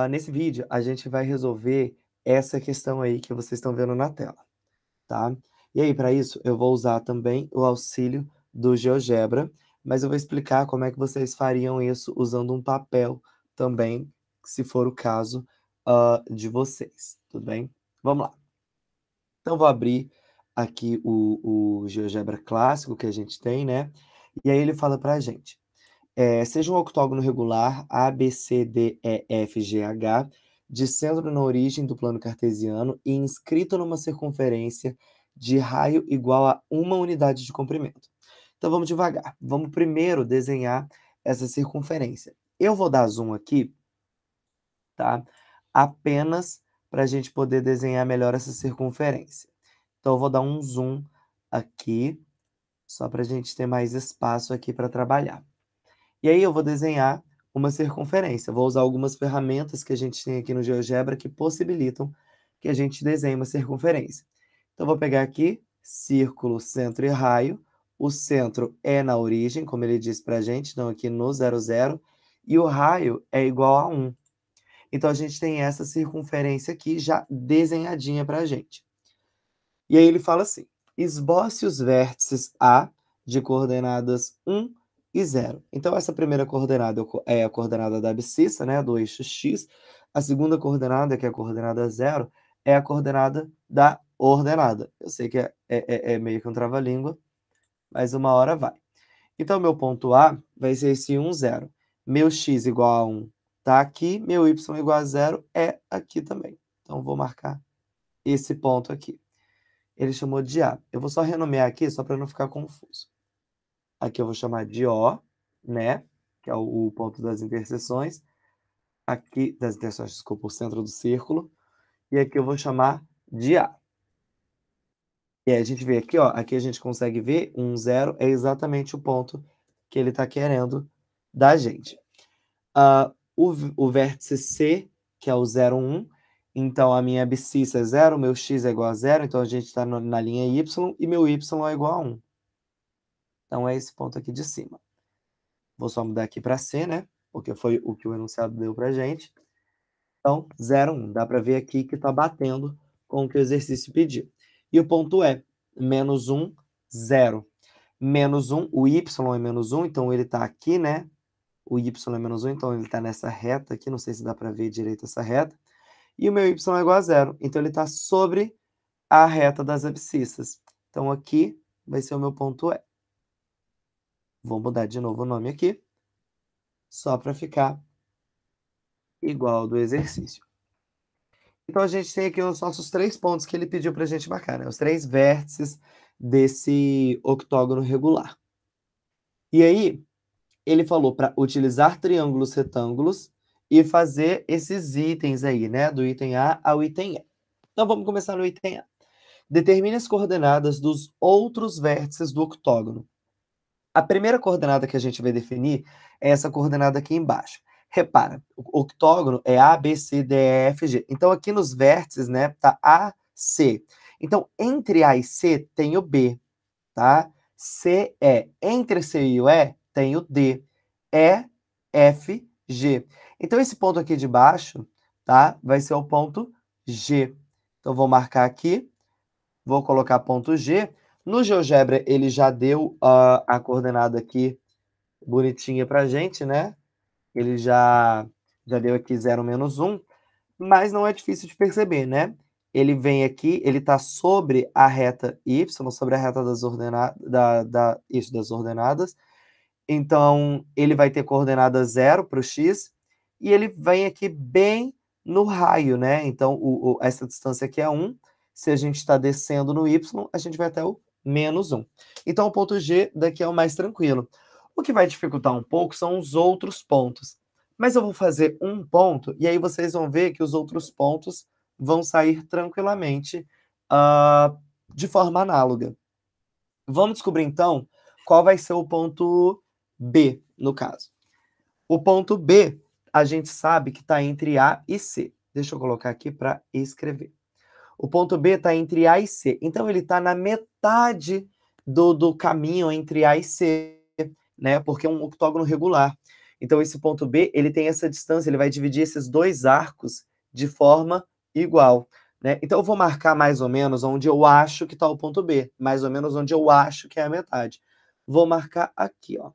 Nesse vídeo, a gente vai resolver essa questão aí que vocês estão vendo na tela, tá? E aí, para isso, eu vou usar também o auxílio do GeoGebra, mas eu vou explicar como é que vocês fariam isso usando um papel também, se for o caso, de vocês, tudo bem? Vamos lá. Então, vou abrir aqui o GeoGebra clássico que a gente tem, né? E aí ele fala para a gente, seja um octógono regular ABCDEFGH, de centro na origem do plano cartesiano e inscrito numa circunferência de raio igual a uma unidade de comprimento. Então vamos devagar. Vamos primeiro desenhar essa circunferência. Eu vou dar zoom aqui, tá? Apenas para a gente poder desenhar melhor essa circunferência. Então eu vou dar um zoom aqui, só para a gente ter mais espaço aqui para trabalhar. E aí eu vou desenhar uma circunferência. Vou usar algumas ferramentas que a gente tem aqui no GeoGebra que possibilitam que a gente desenhe uma circunferência. Então, vou pegar aqui círculo, centro e raio. O centro é na origem, como ele diz para a gente, então aqui no 0, 0. E o raio é igual a 1. Então, a gente tem essa circunferência aqui já desenhadinha para a gente. E aí ele fala assim, esboce os vértices A de coordenadas 1 e 0. Então, essa primeira coordenada é a coordenada da abscissa, né, do eixo x. A segunda coordenada, que é a coordenada 0, é a coordenada da ordenada. Eu sei que é meio que um trava-língua, mas uma hora vai. Então, meu ponto A vai ser esse 1, 0. Meu x igual a 1 está aqui, meu y igual a 0 é aqui também. Então, vou marcar esse ponto aqui. Ele chamou de A. Eu vou só renomear aqui, só para não ficar confuso. Aqui eu vou chamar de O, né? Que é o ponto das interseções. Aqui, das interseções, desculpa, o centro do círculo. E aqui eu vou chamar de A. E aí a gente vê aqui, ó, aqui a gente consegue ver 0 é exatamente o ponto que ele está querendo da gente. O vértice C, que é o 0, 1, então a minha abscissa é 0, meu x é igual a 0, então a gente está na linha y, e meu y é igual a 1. Então é esse ponto aqui de cima. Vou só mudar aqui para C, né? Porque foi o que o enunciado deu para a gente. Então, 0, 1. Dá para ver aqui que está batendo com o que o exercício pediu. E o ponto é menos 1, 0. Menos 1, o y é menos 1, então ele está aqui, né? O y é menos 1, então ele está nessa reta aqui. Não sei se dá para ver direito essa reta. E o meu y é igual a 0. Então ele está sobre a reta das abscissas. Então aqui vai ser o meu ponto E. Vou mudar de novo o nome aqui, só para ficar igual ao do exercício. Então, a gente tem aqui os nossos 3 pontos que ele pediu para a gente marcar, né? Os 3 vértices desse octógono regular. E aí, ele falou para utilizar triângulos retângulos e fazer esses itens aí, né? Do item A ao item E. Então, vamos começar no item A. Determine as coordenadas dos outros vértices do octógono. A primeira coordenada que a gente vai definir é essa coordenada aqui embaixo. Repara, o octógono é A, B, C, D, E, F, G. Então, aqui nos vértices, né, tá A, C. Então, entre A e C tem o B, tá? C, E. Entre C e o E tem o D. E, F, G. Então, esse ponto aqui de baixo, tá? Vai ser o ponto G. Então, vou marcar aqui. Vou colocar ponto G. No GeoGebra, ele já deu a coordenada aqui bonitinha para a gente, né? Ele já deu aqui 0, menos 1, mas não é difícil de perceber, né? Ele vem aqui, ele está sobre a reta y, sobre a reta das ordenadas, das ordenadas. Então, ele vai ter coordenada 0 para o x, e ele vem aqui bem no raio, né? Então, essa distância aqui é 1. Se a gente está descendo no y, a gente vai até o menos 1. Então, o ponto G daqui é o mais tranquilo. O que vai dificultar um pouco são os outros pontos. Mas eu vou fazer um ponto, e aí vocês vão ver que os outros pontos vão sair tranquilamente de forma análoga. Vamos descobrir, então, qual vai ser o ponto B, no caso. O ponto B, a gente sabe que está entre A e C. Deixa eu colocar aqui para escrever. O ponto B está entre A e C. Então, ele está na metade do caminho entre A e C, né? Porque é um octógono regular. Então, esse ponto B, ele tem essa distância, ele vai dividir esses dois arcos de forma igual, né? Então, eu vou marcar mais ou menos onde eu acho que está o ponto B, mais ou menos onde eu acho que é a metade. Vou marcar aqui, ó.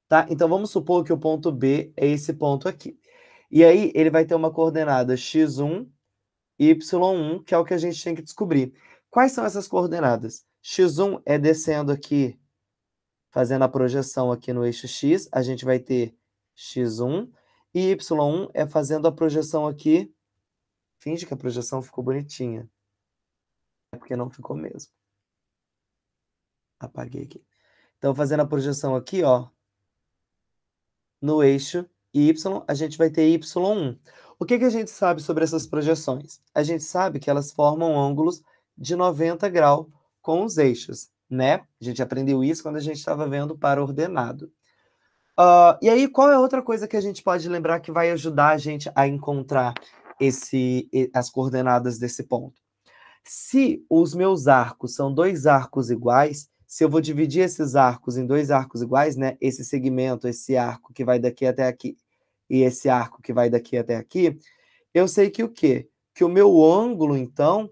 Tá? Então, vamos supor que o ponto B é esse ponto aqui. E aí, ele vai ter uma coordenada x1, y1, que é o que a gente tem que descobrir. Quais são essas coordenadas? x1 é descendo aqui, fazendo a projeção aqui no eixo x, a gente vai ter x1, e y1 é fazendo a projeção aqui. Finge que a projeção ficou bonitinha. É porque não ficou mesmo. Apaguei aqui. Então, fazendo a projeção aqui, ó, no eixo y, a gente vai ter y1. O que a gente sabe sobre essas projeções? A gente sabe que elas formam ângulos de 90 graus com os eixos, né? A gente aprendeu isso quando a gente estava vendo para ordenado. E aí, qual é outra coisa que a gente pode lembrar que vai ajudar a gente a encontrar as coordenadas desse ponto? Se os meus arcos são dois arcos iguais, se eu vou dividir esses arcos em dois arcos iguais, né? Esse segmento, esse arco que vai daqui até aqui, e esse arco que vai daqui até aqui, eu sei que o quê? Que o meu ângulo, então,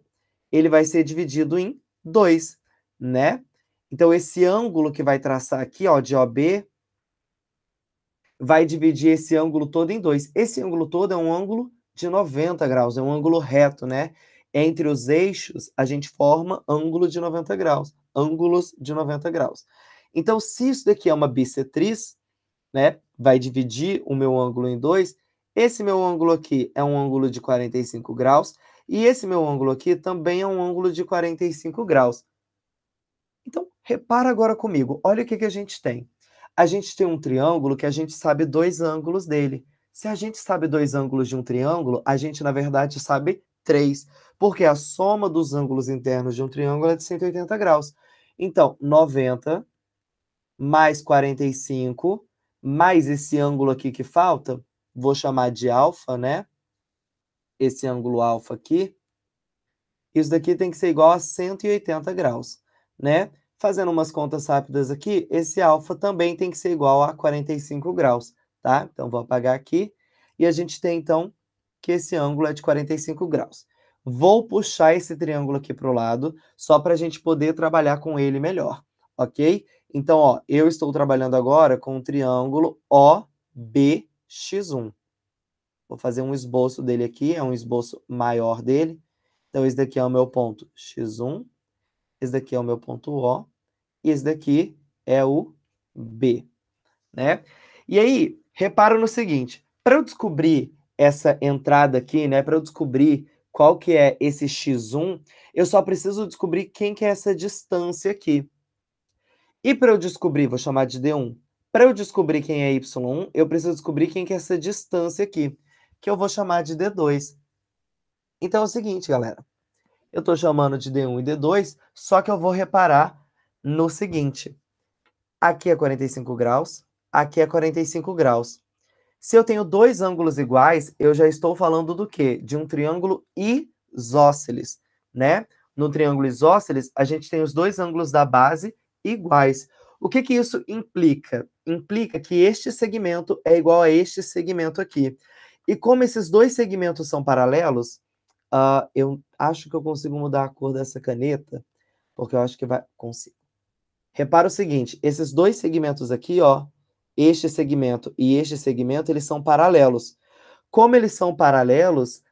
ele vai ser dividido em dois, né? Então, esse ângulo que vai traçar aqui, ó, de OB, vai dividir esse ângulo todo em dois. Esse ângulo todo é um ângulo de 90 graus, é um ângulo reto, né? Entre os eixos, a gente forma ângulo de 90 graus, ângulos de 90 graus. Então, se isso daqui é uma bissetriz, né, vai dividir o meu ângulo em dois, esse meu ângulo aqui é um ângulo de 45 graus, e esse meu ângulo aqui também é um ângulo de 45 graus. Então, repara agora comigo, olha o que a gente tem. A gente tem um triângulo que a gente sabe dois ângulos dele. Se a gente sabe dois ângulos de um triângulo, a gente, na verdade, sabe três, porque a soma dos ângulos internos de um triângulo é de 180 graus. Então, 90 mais 45, mais esse ângulo aqui que falta, vou chamar de alfa, né? Esse ângulo alfa aqui, isso daqui tem que ser igual a 180 graus, né? Fazendo umas contas rápidas aqui, esse alfa também tem que ser igual a 45 graus, tá? Então, vou apagar aqui. E a gente tem, então, que esse ângulo é de 45 graus. Vou puxar esse triângulo aqui para o lado, só para a gente poder trabalhar com ele melhor, ok? Então, ó, eu estou trabalhando agora com o triângulo OBX1. Vou fazer um esboço dele aqui, é um esboço maior dele. Então, esse daqui é o meu ponto x1, esse daqui é o meu ponto O, e esse daqui é o B, né? E aí, repara no seguinte, para eu descobrir essa entrada aqui, né, para eu descobrir qual que é esse x1, eu só preciso descobrir quem que é essa distância aqui. E para eu descobrir, vou chamar de D1, para eu descobrir quem é y1, eu preciso descobrir quem que é essa distância aqui, que eu vou chamar de D2. Então é o seguinte, galera, eu estou chamando de D1 e D2, só que eu vou reparar no seguinte. Aqui é 45 graus, aqui é 45 graus. Se eu tenho dois ângulos iguais, eu já estou falando do quê? De um triângulo isósceles, né? No triângulo isósceles, a gente tem os dois ângulos da base iguais. O que que isso implica? Implica que este segmento é igual a este segmento aqui. E como esses dois segmentos são paralelos, eu acho que eu consigo mudar a cor dessa caneta, porque eu acho que vai... Consigo. Repara o seguinte, esses dois segmentos aqui, ó, este segmento e este segmento, eles são paralelos. Como eles são paralelos,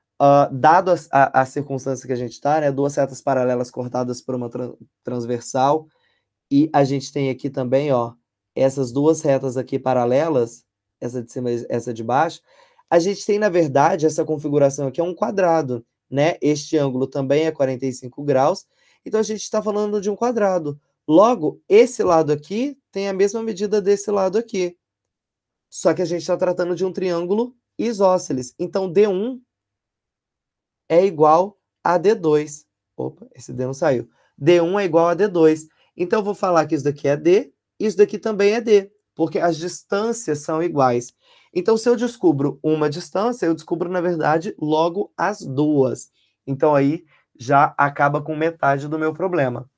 dado a circunstância que a gente está, né, duas retas paralelas cortadas por uma transversal, e a gente tem aqui também, ó, essas duas retas aqui paralelas, essa de cima e essa de baixo, a gente tem, na verdade, essa configuração aqui é um quadrado, né? Este ângulo também é 45 graus, então a gente está falando de um quadrado. Logo, esse lado aqui tem a mesma medida desse lado aqui. Só que a gente está tratando de um triângulo isósceles. Então, D1 é igual a D2. Opa, esse D não saiu. D1 é igual a D2. Então, eu vou falar que isso daqui é D, isso daqui também é D, porque as distâncias são iguais. Então, se eu descubro uma distância, eu descubro, na verdade, logo as duas. Então, aí já acaba com metade do meu problema.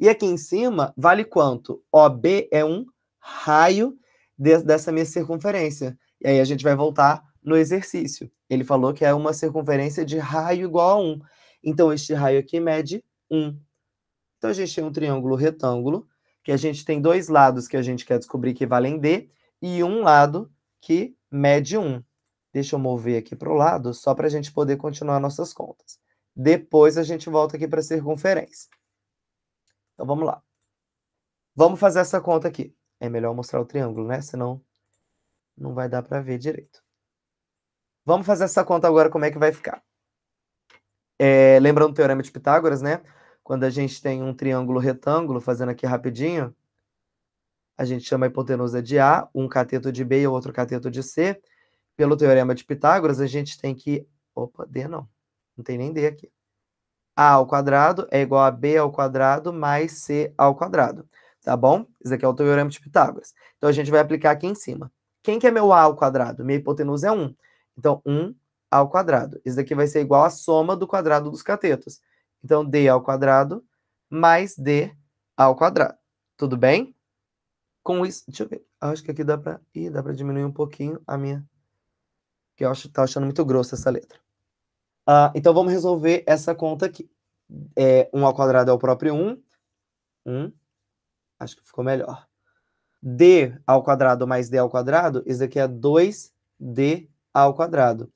E aqui em cima, vale quanto? OB é um raio dessa minha circunferência. E aí a gente vai voltar no exercício. Ele falou que é uma circunferência de raio igual a 1. Então, este raio aqui mede 1. Então, a gente tem um triângulo retângulo, que a gente tem dois lados que a gente quer descobrir que valem D, e um lado que mede 1. Deixa eu mover aqui para o lado, só para a gente poder continuar nossas contas. Depois a gente volta aqui para a circunferência. Então, vamos lá. Vamos fazer essa conta aqui. É melhor mostrar o triângulo, né? Senão não vai dar para ver direito. Vamos fazer essa conta agora, como é que vai ficar. Lembrando o Teorema de Pitágoras, né? Quando a gente tem um triângulo retângulo, fazendo aqui rapidinho, a gente chama a hipotenusa de A, um cateto de B e o outro cateto de C. Pelo Teorema de Pitágoras, a gente tem que... Opa, D não. Não tem nem D aqui. A ao quadrado é igual a B ao quadrado mais C ao quadrado. Tá bom? Isso aqui é o Teorema de Pitágoras. Então, a gente vai aplicar aqui em cima. Quem que é meu A ao quadrado? Minha hipotenusa é 1. Então, 1 ao quadrado. Isso daqui vai ser igual à soma do quadrado dos catetos. Então, D ao quadrado mais D ao quadrado. Tudo bem? Com isso, deixa eu ver. Acho que aqui dá para diminuir um pouquinho a minha... Que eu tô achando muito grossa essa letra. Então, vamos resolver essa conta aqui. 1 ao quadrado é o próprio 1. 1. Acho que ficou melhor. D ao quadrado mais D ao quadrado, isso aqui é 2D ao quadrado.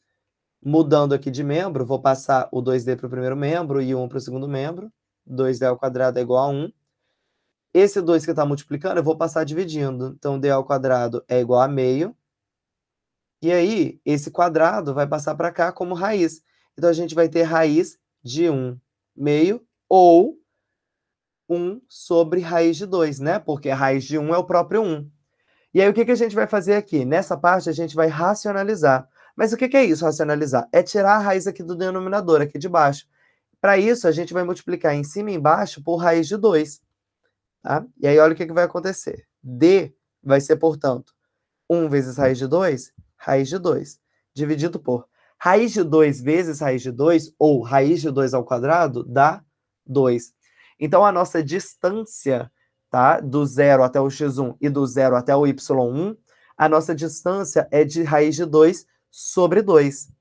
Mudando aqui de membro, vou passar o 2D para o primeiro membro e o 1 para o segundo membro. 2D ao quadrado é igual a 1. Esse 2 que está multiplicando, eu vou passar dividindo. Então, D ao quadrado é igual a meio. E aí, esse quadrado vai passar para cá como raiz. Então, a gente vai ter raiz de 1 meio ou 1 sobre raiz de 2, né? Porque a raiz de 1 é o próprio 1. E aí, o que a gente vai fazer aqui? Nessa parte, a gente vai racionalizar. Mas o que é isso, racionalizar? É tirar a raiz aqui do denominador, aqui de baixo. Para isso, a gente vai multiplicar em cima e embaixo por raiz de 2. Tá? E aí, olha o que vai acontecer. D vai ser, portanto, 1 vezes raiz de 2, dividido por raiz de 2 vezes raiz de 2, ou raiz de 2 ao quadrado, dá 2. Então, a nossa distância, tá, do 0 até o x1 e do 0 até o y1, a nossa distância é de raiz de 2 sobre 2.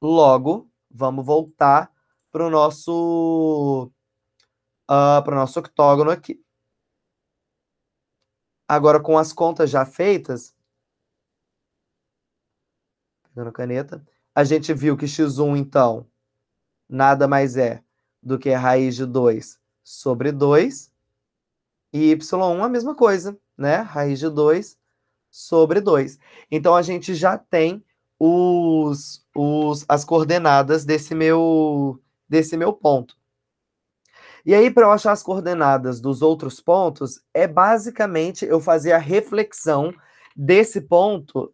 Logo, vamos voltar para o nosso octógono aqui. Agora, com as contas já feitas, pegando a caneta, a gente viu que x1, então, nada mais é do que a raiz de 2 sobre 2, e y1 a mesma coisa, né? Raiz de 2 sobre 2. Então, a gente já tem as coordenadas desse meu ponto. E aí, para eu achar as coordenadas dos outros pontos, é basicamente eu fazer a reflexão desse ponto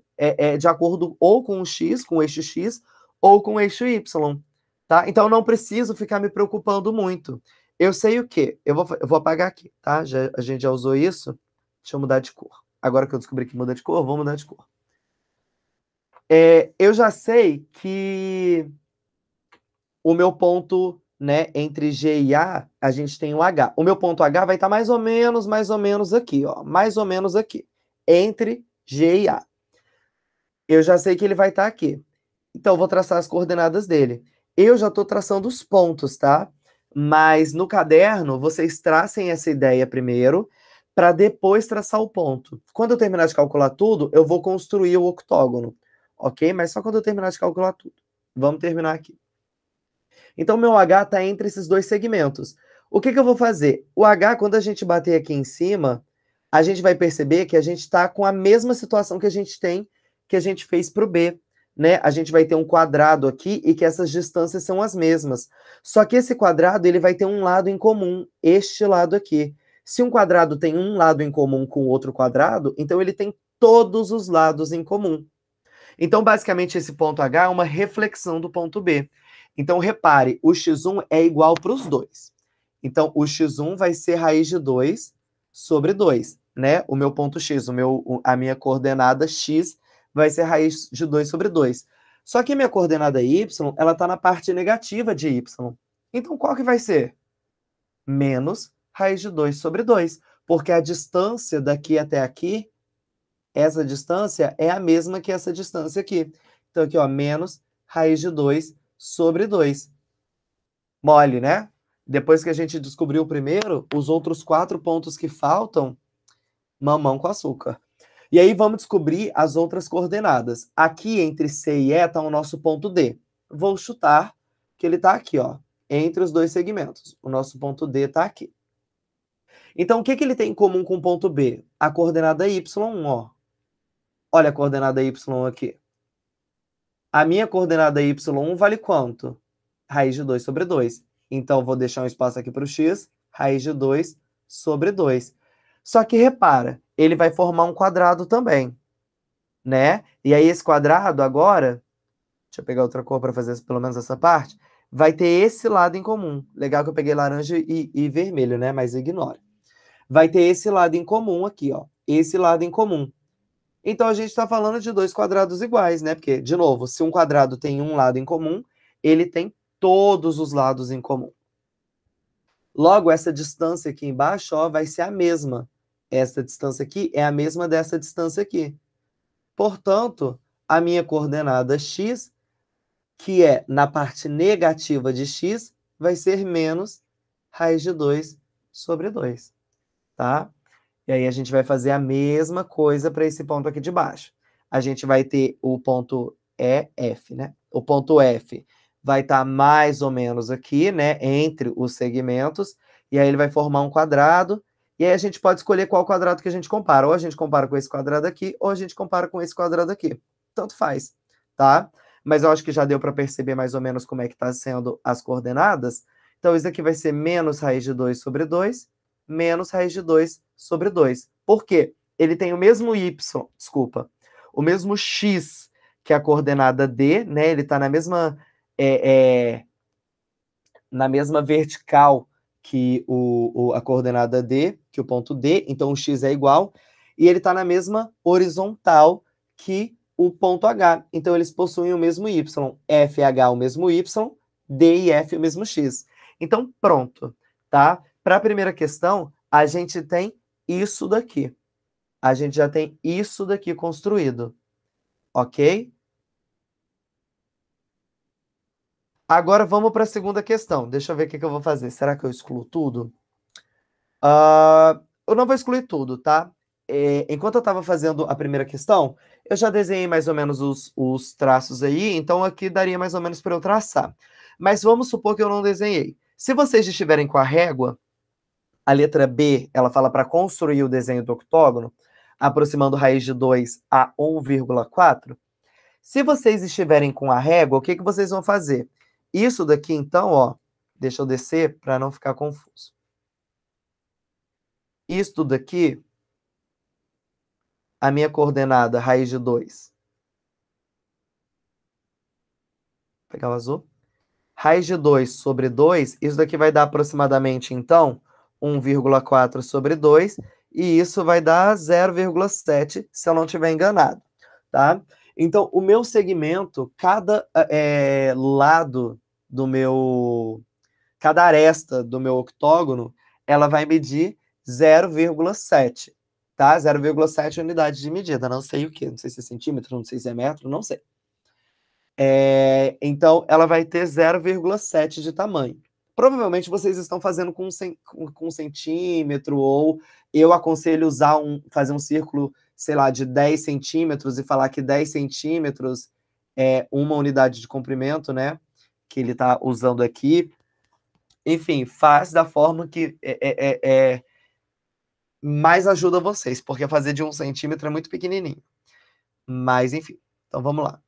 de acordo ou com o x, com o eixo x, ou com o eixo y. Tá? Então, eu não preciso ficar me preocupando muito. Eu sei o quê? Eu vou apagar aqui, tá? A gente já usou isso. Deixa eu mudar de cor. Agora que eu descobri que muda de cor, vou mudar de cor. Eu já sei que o meu ponto, né, entre G e a gente tem o H. O meu ponto H vai estar mais ou menos aqui, ó, mais ou menos aqui, entre G e A. Eu já sei que ele vai estar aqui. Então, eu vou traçar as coordenadas dele. Eu já estou traçando os pontos, tá? Mas no caderno, vocês tracem essa ideia primeiro, para depois traçar o ponto. Quando eu terminar de calcular tudo, eu vou construir o octógono, ok? Mas só quando eu terminar de calcular tudo. Vamos terminar aqui. Então, meu H está entre esses dois segmentos. O que eu vou fazer? O H, quando a gente bater aqui em cima, a gente vai perceber que a gente está com a mesma situação que a gente fez para o B. Né? A gente vai ter um quadrado aqui e que essas distâncias são as mesmas. Só que esse quadrado ele vai ter um lado em comum, este lado aqui. Se um quadrado tem um lado em comum com outro quadrado, então ele tem todos os lados em comum. Então, basicamente, esse ponto H é uma reflexão do ponto B. Então, repare, o x1 é igual para os dois. Então, o x1 vai ser raiz de 2 sobre 2, né? O meu ponto x, a minha coordenada x vai ser raiz de 2 sobre 2. Só que a minha coordenada y, ela está na parte negativa de y. Então, qual que vai ser? Menos raiz de 2 sobre 2. Porque a distância daqui até aqui, essa distância é a mesma que essa distância aqui. Então, aqui, ó, menos raiz de 2 sobre 2. Mole, né? Depois que a gente descobriu o primeiro, os outros 4 pontos que faltam, mamão com açúcar. E aí vamos descobrir as outras coordenadas. Aqui entre C e E está o nosso ponto D. Vou chutar que ele está aqui, ó, entre os dois segmentos. O nosso ponto D está aqui. Então, o que ele tem em comum com o ponto B? A coordenada y1, ó. Olha a coordenada y aqui. A minha coordenada y1 vale quanto? Raiz de 2 sobre 2. Então, vou deixar um espaço aqui para o x, raiz de 2 sobre 2. Só que repara, ele vai formar um quadrado também, né? E aí esse quadrado agora, deixa eu pegar outra cor para fazer pelo menos essa parte, vai ter esse lado em comum. Legal que eu peguei laranja e vermelho, né? Mas ignora. Vai ter esse lado em comum aqui, ó. Esse lado em comum. Então, a gente está falando de dois quadrados iguais, né? Porque, de novo, se um quadrado tem um lado em comum, ele tem todos os lados em comum. Logo, essa distância aqui embaixo, ó, vai ser a mesma. Essa distância aqui é a mesma dessa distância aqui. Portanto, a minha coordenada x, que é na parte negativa de x, vai ser menos raiz de 2 sobre 2, tá? E aí a gente vai fazer a mesma coisa para esse ponto aqui de baixo. A gente vai ter o ponto EF, né? O ponto F vai estar mais ou menos aqui, né? Entre os segmentos. E aí ele vai formar um quadrado. E aí a gente pode escolher qual quadrado que a gente compara. Ou a gente compara com esse quadrado aqui, ou a gente compara com esse quadrado aqui. Tanto faz, tá? Mas eu acho que já deu para perceber mais ou menos como é que está sendo as coordenadas. Então, isso aqui vai ser menos raiz de 2 sobre 2, menos raiz de 2 sobre 2. Por quê? Ele tem o mesmo y, desculpa, o mesmo x que a coordenada d, né? Ele está na mesma vertical que a coordenada d, que o ponto D, então o x é igual, e ele está na mesma horizontal que o ponto H. Então eles possuem o mesmo y, f e h o mesmo y, d e f o mesmo x. Então pronto, tá? Para a primeira questão, a gente tem isso daqui. A gente já tem isso daqui construído, ok? Agora vamos para a segunda questão. Deixa eu ver o que eu vou fazer. Será que eu excluo tudo? Eu não vou excluir tudo, tá? Enquanto eu estava fazendo a primeira questão, eu já desenhei mais ou menos os traços aí, então aqui daria mais ou menos para eu traçar. Mas vamos supor que eu não desenhei. Se vocês estiverem com a régua, a letra B, ela fala para construir o desenho do octógono, aproximando raiz de 2 a 1,4. Se vocês estiverem com a régua, o que vocês vão fazer? Isso daqui, então, ó, deixa eu descer para não ficar confuso. Isto daqui, a minha coordenada, raiz de 2. Vou pegar o azul. Raiz de 2 sobre 2, isso daqui vai dar aproximadamente, então, 1,4 sobre 2, e isso vai dar 0,7, se eu não estiver enganado, tá? Então, o meu segmento, cada lado do meu... Cada aresta do meu octógono, ela vai medir 0,7, tá? 0,7 unidades de medida, não sei o quê, não sei se é centímetro, não sei se é metro, não sei. Então, ela vai ter 0,7 de tamanho. Provavelmente vocês estão fazendo com centímetro, ou eu aconselho fazer um círculo, sei lá, de 10 centímetros e falar que 10 centímetros é uma unidade de comprimento, né? Que ele está usando aqui. Enfim, faz da forma que mais ajuda vocês, porque fazer de 1 centímetro é muito pequenininho. Mas, enfim, então vamos lá.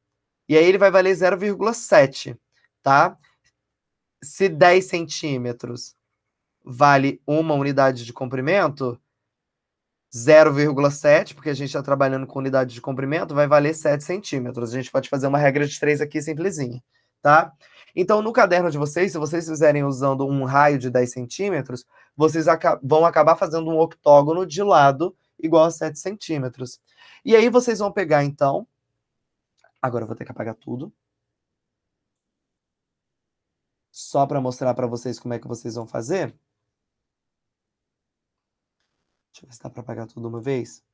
E aí ele vai valer 0,7, tá? Se 10 centímetros vale uma unidade de comprimento, 0,7, porque a gente está trabalhando com unidade de comprimento, vai valer 7 centímetros. A gente pode fazer uma regra de 3 aqui simplesinha, tá? Então, no caderno de vocês, se vocês fizerem usando um raio de 10 centímetros, vocês vão acabar fazendo um octógono de lado igual a 7 centímetros. E aí vocês vão pegar, então... Agora eu vou ter que apagar tudo. Só para mostrar para vocês como é que vocês vão fazer. Deixa eu ver se dá para apagar tudo de uma vez.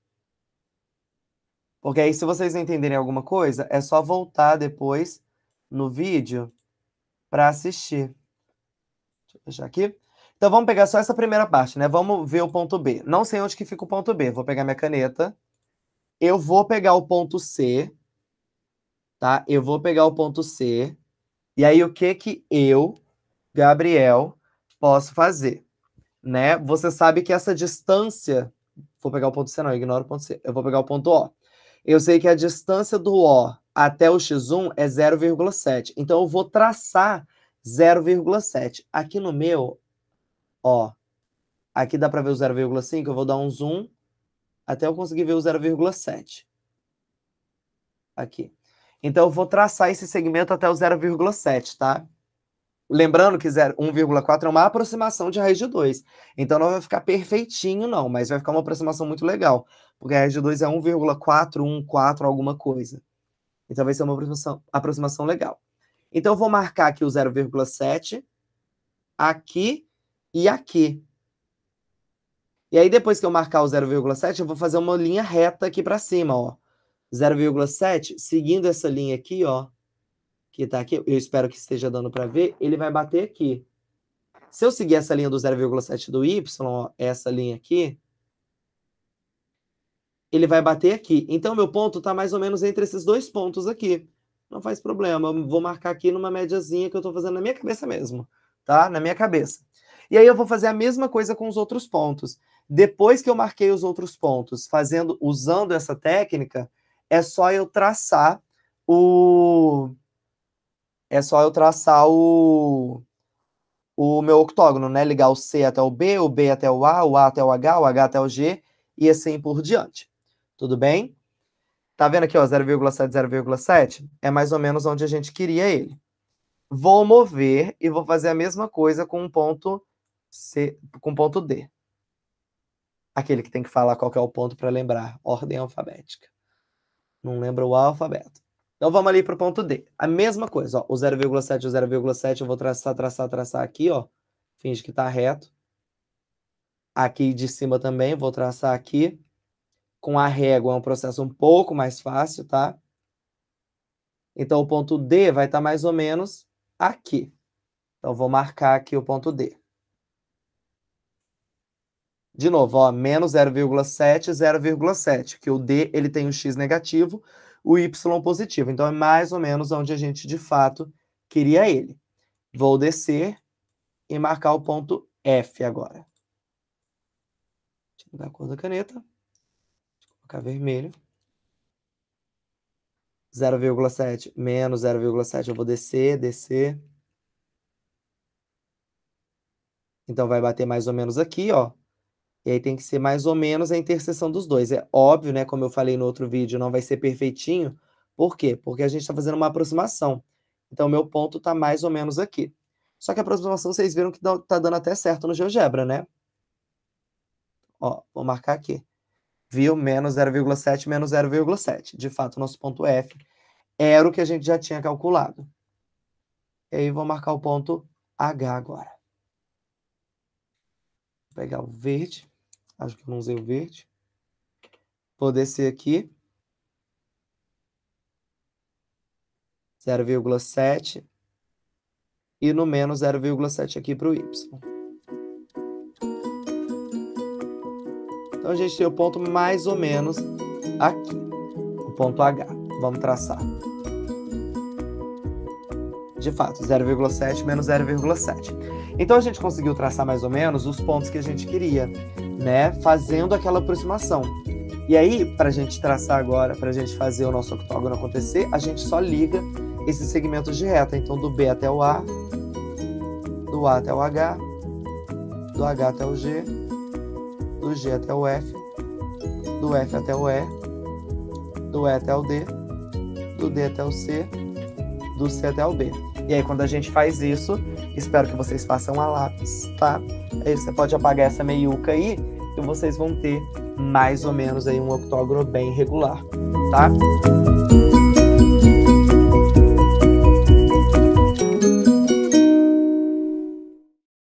Porque aí, se vocês não entenderem alguma coisa, é só voltar depois no vídeo para assistir. Deixa eu fechar aqui. Então, vamos pegar só essa primeira parte, né? Vamos ver o ponto B. Não sei onde que fica o ponto B. Vou pegar minha caneta. Eu vou pegar o ponto C, tá? Eu vou pegar o ponto C. E aí, o que que eu, Gabriel, posso fazer? Né? Você sabe que essa distância... Vou pegar o ponto C, não, ignora o ponto C. Eu vou pegar o ponto O. Eu sei que a distância do O até o X1 é 0,7. Então, eu vou traçar 0,7. Aqui no meu, ó, aqui dá para ver o 0,5, eu vou dar um zoom até eu conseguir ver o 0,7. Aqui. Então, eu vou traçar esse segmento até o 0,7, tá? Lembrando que 1,4 é uma aproximação de raiz de 2. Então, não vai ficar perfeitinho, não, mas vai ficar uma aproximação muito legal. Porque a raiz de 2 é 1,414 alguma coisa. Então, vai ser uma aproximação legal. Então, eu vou marcar aqui o 0,7, aqui e aqui. E aí, depois que eu marcar o 0,7, eu vou fazer uma linha reta aqui para cima, ó. 0,7, seguindo essa linha aqui, ó, que tá aqui, eu espero que esteja dando para ver, ele vai bater aqui. Se eu seguir essa linha do 0,7 do y, ó, essa linha aqui, ele vai bater aqui. Então, meu ponto está mais ou menos entre esses dois pontos aqui. Não faz problema, eu vou marcar aqui numa médiazinha que eu estou fazendo na minha cabeça mesmo, tá? Na minha cabeça. E aí eu vou fazer a mesma coisa com os outros pontos. Depois que eu marquei os outros pontos, usando essa técnica, é só eu traçar o meu octógono, né? Ligar o C até o B até o A até o H até o G, e assim por diante. Tudo bem? Tá vendo aqui, ó, 0,7, 0,7? É mais ou menos onde a gente queria ele. Vou mover e vou fazer a mesma coisa com o ponto C, com o ponto D. Aquele que tem que falar qual que é o ponto para lembrar. Ordem alfabética. Não lembra o alfabeto. Então, vamos ali para o ponto D. A mesma coisa, ó. O 0,7 e o 0,7 eu vou traçar aqui, ó. Finge que tá reto. Aqui de cima também, vou traçar aqui. Com a régua é um processo um pouco mais fácil, tá? Então, o ponto D vai estar mais ou menos aqui. Então, vou marcar aqui o ponto D. De novo, ó, menos 0,7, 0,7, que o D ele tem o X negativo, o Y positivo. Então, é mais ou menos onde a gente, de fato, queria ele. Vou descer e marcar o ponto F agora. Deixa eu mudar a cor da caneta. Vou colocar vermelho. 0,7 menos 0,7, eu vou descer. Então, vai bater mais ou menos aqui, ó. E aí tem que ser mais ou menos a interseção dos dois. É óbvio, né, como eu falei no outro vídeo, não vai ser perfeitinho. Por quê? Porque a gente está fazendo uma aproximação. Então, o meu ponto está mais ou menos aqui. Só que a aproximação, vocês viram que está dando até certo no GeoGebra, né? Ó, vou marcar aqui. Viu? Menos 0,7, menos 0,7. De fato, o nosso ponto F era o que a gente já tinha calculado. E aí, vou marcar o ponto H agora. Vou pegar o verde. Acho que eu não usei o verde. Vou descer aqui. 0,7. E no menos 0,7 aqui para o Y. Então, a gente tem o ponto mais ou menos aqui. O ponto H. Vamos traçar. De fato, 0,7 menos 0,7. Então, a gente conseguiu traçar mais ou menos os pontos que a gente queria, né? Fazendo aquela aproximação. E aí, para a gente traçar agora, para a gente fazer o nosso octógono acontecer, a gente só liga esses segmentos de reta. Então, do B até o A, do A até o H, do H até o G, do G até o F, do F até o E, do E até o D, do D até o C, do C até o B. E aí, quando a gente faz isso, espero que vocês façam a lápis, tá? Aí você pode apagar essa meiuca aí e vocês vão ter mais ou menos aí um octógono bem regular, tá?